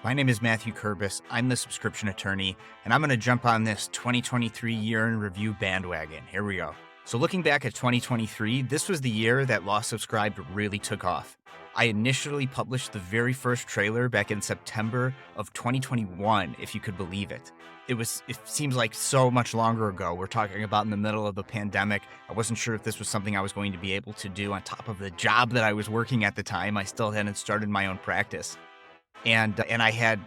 My name is Matthew Kurbis. I'm the subscription attorney, and I'm going to jump on this 2023 year in review bandwagon. Here we go. So looking back at 2023, this was the year that Law Subscribed really took off. I initially published the very first trailer back in September of 2021, if you could believe it. It seems like so much longer ago. We're talking about in the middle of the pandemic. I wasn't sure if this was something I was going to be able to do on top of the job that I was working at the time. I still hadn't started my own practice. And I had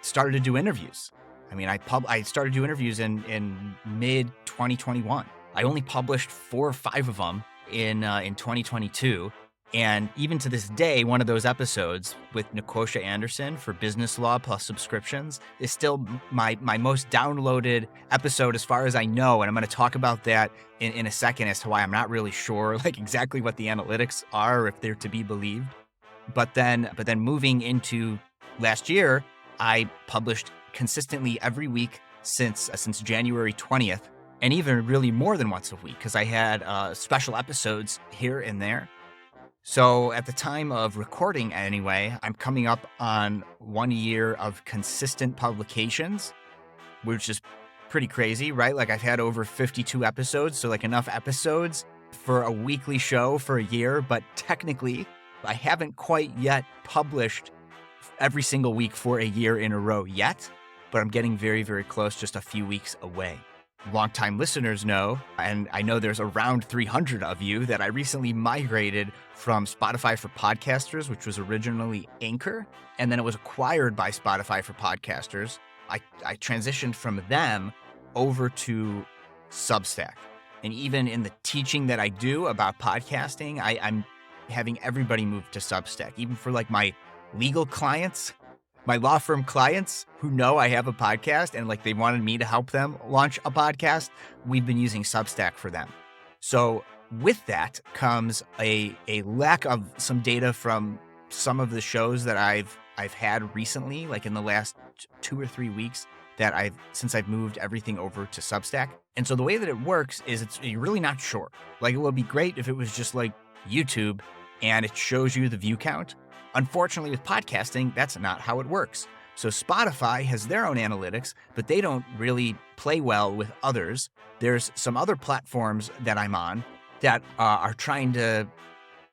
started to do interviews. I mean, I started to do interviews in mid 2021. I only published 4 or 5 of them in 2022. And even to this day, one of those episodes with Nicosia Anderson for Business Law Plus Subscriptions is still my most downloaded episode as far as I know. And I'm going to talk about that in a second as to why I'm not really sure like exactly what the analytics are, or if they're to be believed. But then moving into last year, I published consistently every week since January 20th, and even really more than once a week because I had special episodes here and there. So at the time of recording anyway, I'm coming up on 1 year of consistent publications, which is pretty crazy, right? Like I've had over 52 episodes, so like enough episodes for a weekly show for a year, but technically I haven't quite yet published every single week for a year in a row yet, but I'm getting very, very close, just a few weeks away. Longtime listeners know, and I know there's around 300 of you, that I recently migrated from Spotify for Podcasters, which was originally Anchor, and then it was acquired by Spotify for Podcasters. I transitioned from them over to Substack. And even in the teaching that I do about podcasting, I'm having everybody move to Substack, even for like my legal clients, my law firm clients who know I have a podcast and like they wanted me to help them launch a podcast. We've been using Substack for them. So with that comes a lack of some data from some of the shows that I've had recently, like in the last 2 or 3 weeks since I've moved everything over to Substack. And so the way that it works is you're really not sure. Like it would be great if it was just like YouTube and it shows you the view count. Unfortunately, with podcasting, that's not how it works. So Spotify has their own analytics, but they don't really play well with others. There's some other platforms that I'm on that are trying to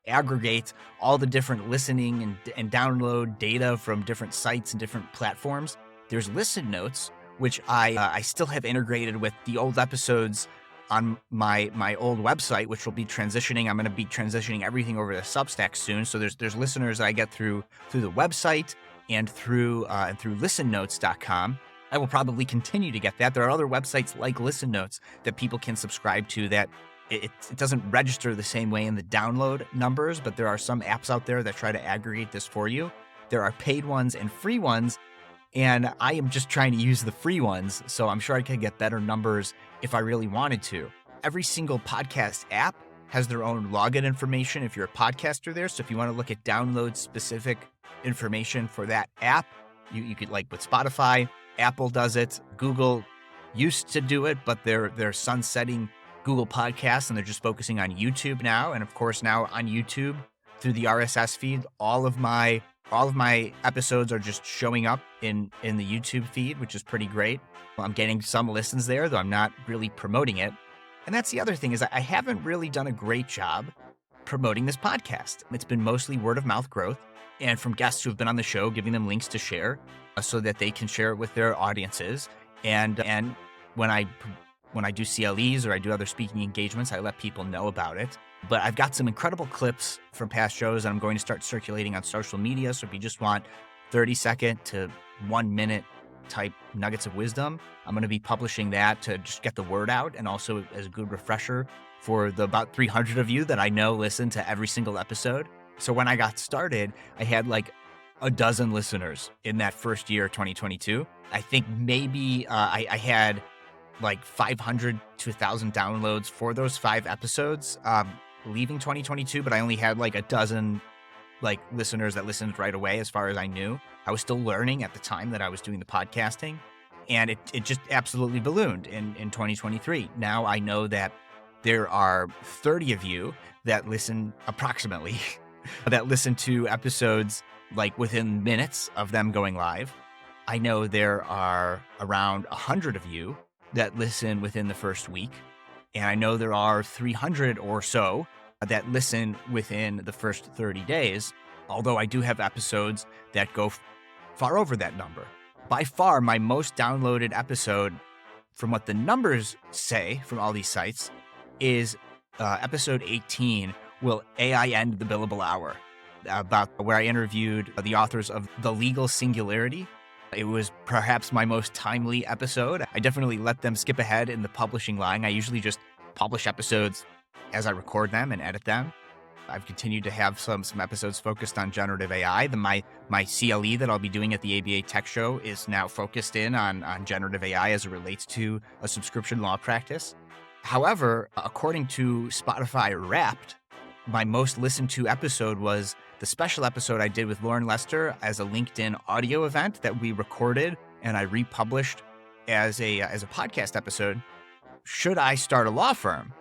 aggregate all the different listening and download data from different sites and different platforms. There's Listen Notes, which I still have integrated with the old episodes on my old website, which will be transitioning. I'm going to be transitioning everything over to Substack soon. So there's listeners I get through the website and through listennotes.com. I will probably continue to get that. There are other websites like Listen Notes that people can subscribe to that it doesn't register the same way in the download numbers, but there are some apps out there that try to aggregate this for you. There are paid ones and free ones, and I am just trying to use the free ones, so I'm sure I could get better numbers if I really wanted to. Every single podcast app has their own login information if you're a podcaster there. So if you want to look at download specific information for that app, you could, like with Spotify, Apple does it. Google used to do it, but they're sunsetting Google Podcasts and they're just focusing on YouTube now. And of course now on YouTube through the RSS feed, all of my episodes are just showing up in the YouTube feed, which is pretty great. I'm getting some listens there, though I'm not really promoting it. And that's the other thing, is I haven't really done a great job promoting this podcast. It's been mostly word of mouth growth and from guests who have been on the show, giving them links to share so that they can share it with their audiences. And when I do CLEs or I do other speaking engagements, I let people know about it. But I've got some incredible clips from past shows that I'm going to start circulating on social media. So if you just want 30-second to 1-minute type nuggets of wisdom, I'm going to be publishing that to just get the word out, and also as a good refresher for the about 300 of you that I know listen to every single episode. So when I got started, I had like a dozen listeners in that first year, 2022. I think maybe I had like 500 to 1,000 downloads for those 5 episodes leaving 2022, but I only had like a dozen like listeners that listened right away as far as I knew. I was still learning at the time that I was doing the podcasting, and it just absolutely ballooned in 2023. Now I know that there are 30 of you that listen approximately that listen to episodes like within minutes of them going live. I know there are around 100 of you that listen within the first week. And I know there are 300 or so that listen within the first 30 days, although I do have episodes that go far over that number. By far, my most downloaded episode, from what the numbers say from all these sites, is episode 18, Will AI End the Billable Hour? About where I interviewed the authors of The Legal Singularity. It was perhaps my most timely episode. I definitely let them skip ahead in the publishing line. I usually just publish episodes as I record them and edit them. I've continued to have some episodes focused on generative AI. My CLE that I'll be doing at the ABA Tech Show is now focused in on generative AI as it relates to a subscription law practice. However, according to Spotify Wrapped, my most listened to episode was the special episode I did with Lauren Lester as a LinkedIn audio event that we recorded and I republished as a podcast episode. Should I start a law firm?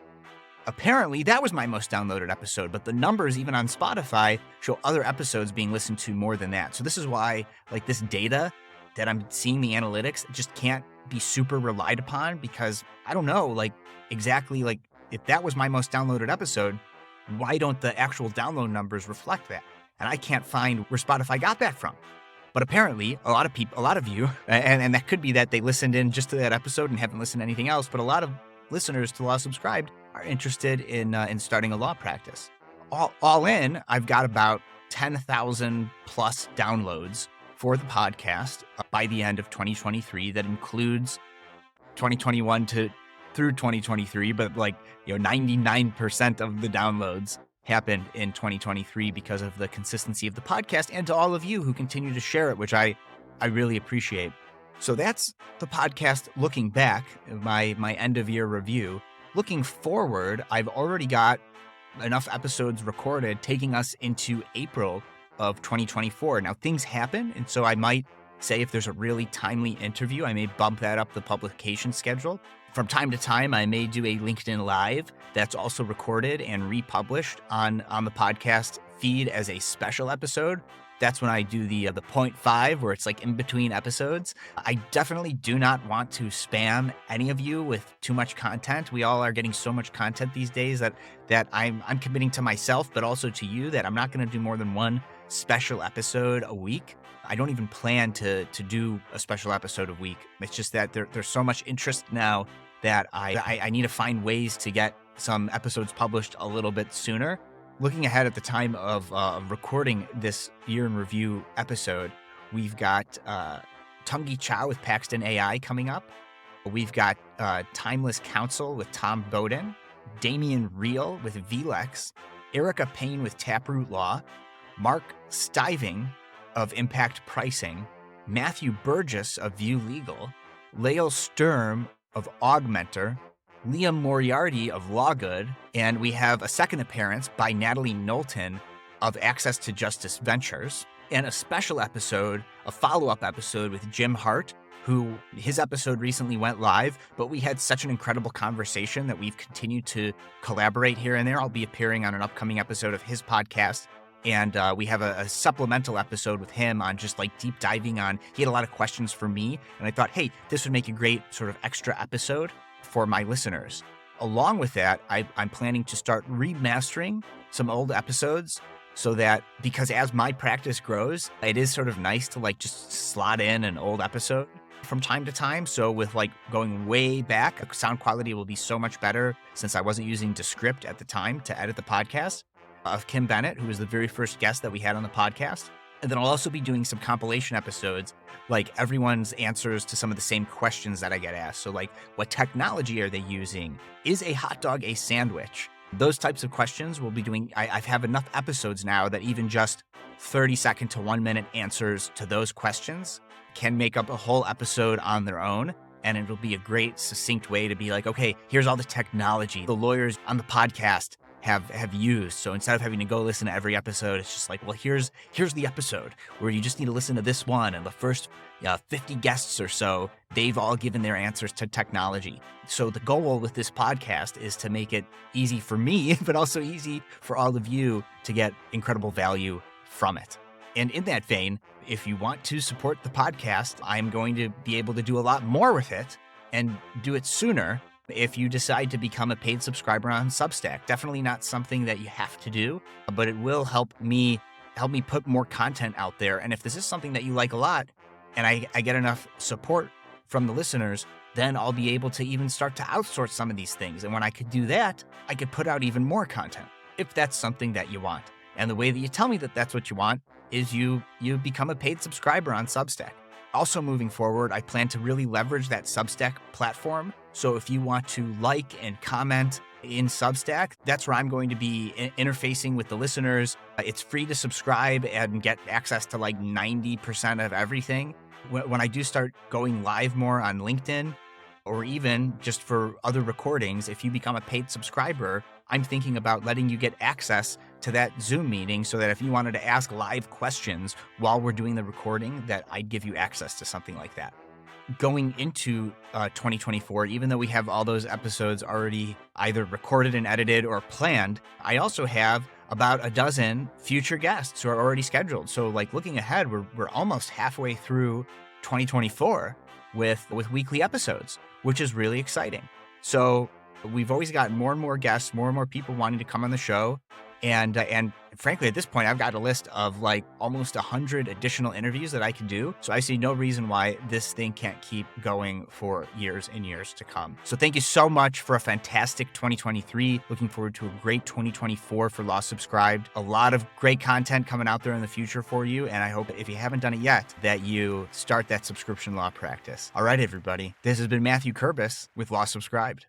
Apparently, that was my most downloaded episode, but the numbers, even on Spotify, show other episodes being listened to more than that. So this is why, like, this data that I'm seeing, the analytics, just can't be super relied upon, because I don't know, like, exactly, like, if that was my most downloaded episode, why don't the actual download numbers reflect that? And I can't find where Spotify got that from. But apparently, a lot of you, and that could be that they listened in just to that episode and haven't listened to anything else, but a lot of listeners to Law Subscribed are interested in starting a law practice. All in, I've got about 10,000 plus downloads for the podcast by the end of 2023. That includes 2021 through 2023, but 99% of the downloads happened in 2023 because of the consistency of the podcast, and to all of you who continue to share it, which I really appreciate. So that's the podcast looking back, my end of year review. Looking forward, I've already got enough episodes recorded taking us into April of 2024. Now, things happen, and so I might say if there's a really timely interview, I may bump that up the publication schedule. From time to time, I may do a LinkedIn Live that's also recorded and republished on the podcast feed as a special episode. That's when I do the 0.5, where it's like in between episodes. I definitely do not want to spam any of you with too much content. We all are getting so much content these days that I'm committing to myself, but also to you, that I'm not going to do more than one special episode a week. I don't even plan to do a special episode a week. It's just that there's so much interest now that I need to find ways to get some episodes published a little bit sooner. Looking ahead at the time of recording this year in review episode, we've got Tungi Chow with Paxton AI coming up. We've got Timeless Counsel with Tom Bowden, Damian Reel with VLEX, Erica Payne with Taproot Law, Mark Stiving of Impact Pricing, Matthew Burgess of View Legal, Lael Sturm of Augmentor, Liam Moriarty of Lawgood, and we have a second appearance by Natalie Knowlton of Access to Justice Ventures, and a special episode, a follow-up episode with Jim Hart, who his episode recently went live, but we had such an incredible conversation that we've continued to collaborate here and there. I'll be appearing on an upcoming episode of his podcast, and we have a supplemental episode with him on just deep diving on, he had a lot of questions for me, and I thought, hey, this would make a great sort of extra episode for my listeners. Along with that, I'm planning to start remastering some old episodes so that, because as my practice grows, it is sort of nice to just slot in an old episode from time to time. So with going way back, sound quality will be so much better since I wasn't using Descript at the time to edit the podcast, of Kim Bennett, who was the very first guest that we had on the podcast. And then I'll also be doing some compilation episodes, everyone's answers to some of the same questions that I get asked. So what technology are they using? Is a hot dog a sandwich? Those types of questions we'll be doing. I have enough episodes now that even just 30-second to 1-minute answers to those questions can make up a whole episode on their own. And it'll be a great, succinct way to be okay, here's all the technology the lawyers on the podcast have used. So instead of having to go listen to every episode, it's just well, here's the episode where you just need to listen to this one, and the first 50 guests or so, they've all given their answers to technology. So the goal with this podcast is to make it easy for me, but also easy for all of you to get incredible value from it. And in that vein, if you want to support the podcast, I'm going to be able to do a lot more with it and do it sooner if you decide to become a paid subscriber on Substack. Definitely not something that you have to do, but it will help me put more content out there. And if this is something that you like a lot and I get enough support from the listeners, then I'll be able to even start to outsource some of these things. And when I could do that, I could put out even more content if that's something that you want. And the way that you tell me that that's what you want is you become a paid subscriber on Substack. Also moving forward, I plan to really leverage that Substack platform. So if you want to like and comment in Substack, that's where I'm going to be interfacing with the listeners. It's free to subscribe and get access to like 90% of everything. When I do start going live more on LinkedIn, or even just for other recordings, if you become a paid subscriber, I'm thinking about letting you get access to that Zoom meeting so that if you wanted to ask live questions while we're doing the recording, that I'd give you access to something like that. Going into 2024, even though we have all those episodes already either recorded and edited or planned, I also have about a dozen future guests who are already scheduled. So like looking ahead, we're almost halfway through 2024 with weekly episodes, which is really exciting. So we've always got more and more guests, more and more people wanting to come on the show. And frankly, at this point, I've got a list of like almost 100 additional interviews that I can do. So I see no reason why this thing can't keep going for years and years to come. So thank you so much for a fantastic 2023. Looking forward to a great 2024 for Law Subscribed. A lot of great content coming out there in the future for you. And I hope if you haven't done it yet, that you start that subscription law practice. All right, everybody. This has been Matthew Kurbis with Law Subscribed.